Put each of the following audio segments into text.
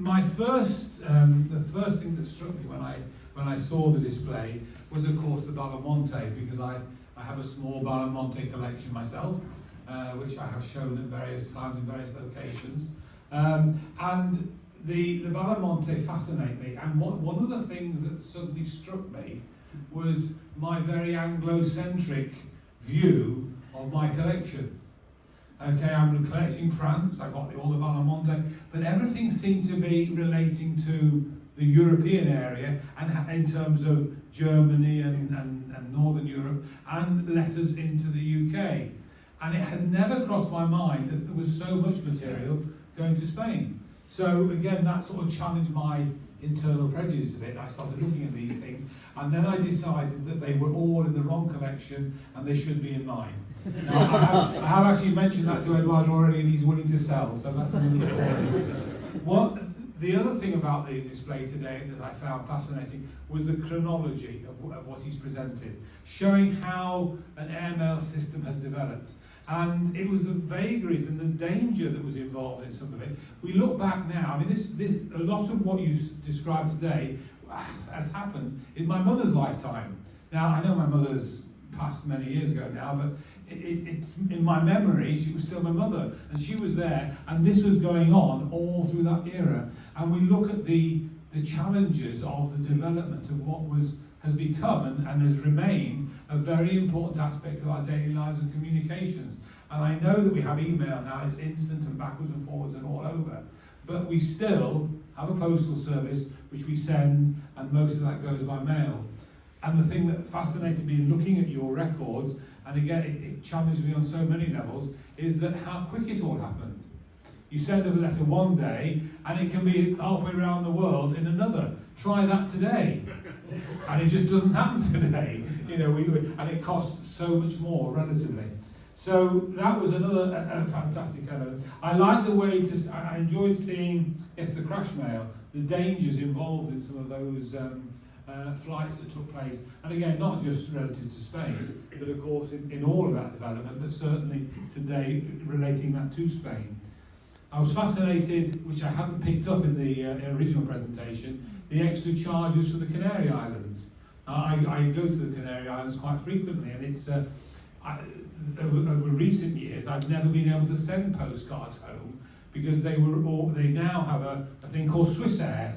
My first, the first thing that struck me when I saw the display was, of course, the Balamonte, because I have a small Balamonte collection myself, which I have shown at various times in various locations. And the Balamonte fascinate me, and one of the things that suddenly struck me was my very Anglo-centric view of my collection. Okay, I'm collecting France, I've got all the Balamonte, but everything seemed to be relating to the European area, and in terms of Germany and Northern Europe, and letters into the UK. And it had never crossed my mind that there was so much material going to Spain. So again, that sort of challenged my internal prejudice a bit. I started looking at these things, and then I decided that they were all in the wrong collection and they should be in mine. Now, I have actually mentioned that to Eduardo already, and he's willing to sell, so that's another story. The other thing about the display today that I found fascinating was the chronology of what he's presented, showing how an airmail system has developed. And it was the vagaries and the danger that was involved in some of it. We look back now, I mean, a lot of what you described today has happened in my mother's lifetime. Now, I know my mother's passed many years ago now, but it's in my memory, she was still my mother, and she was there, and this was going on all through that era. And we look at the challenges of the development of what has become and has remained a very important aspect of our daily lives and communications. And I know that we have email now, it's instant and backwards and forwards and all over, but we still have a postal service which we send, and most of that goes by mail. And the thing that fascinated me in looking at your records, and again it challenged me on so many levels, is that how quick it all happened. You send a letter one day, and it can be halfway around the world in another. Try that today. And it just doesn't happen today. You know, and it costs so much more relatively. So that was another fantastic element. I like the way I enjoyed seeing, yes, the crash mail, the dangers involved in some of those flights that took place. And again, not just relative to Spain, but of course in all of that development, but certainly today relating that to Spain. I was fascinated, which I hadn't picked up in the original presentation, the extra charges for the Canary Islands. I go to the Canary Islands quite frequently, and it's over recent years I've never been able to send postcards home because they now have a thing called Swiss Air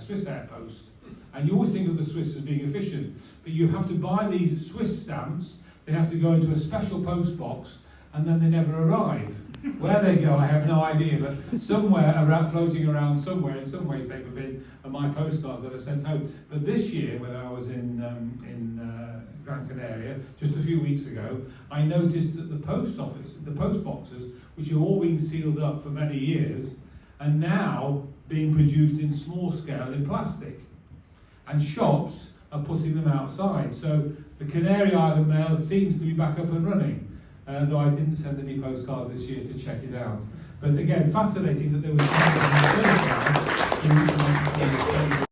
Post, and you always think of the Swiss as being efficient, but you have to buy these Swiss stamps. They have to go into a special post box, and then they never arrive. Where they go, I have no idea, but somewhere around, floating around somewhere in some waste paper bin, are my postcard that I sent home. But this year, when I was in Gran Canaria just a few weeks ago, I noticed that the post office, the post boxes, which have all been sealed up for many years, are now being produced in small scale in plastic, and shops are putting them outside. So the Canary Island mail seems to be back up and running. Though I didn't send any postcard this year to check it out. But again, fascinating that there was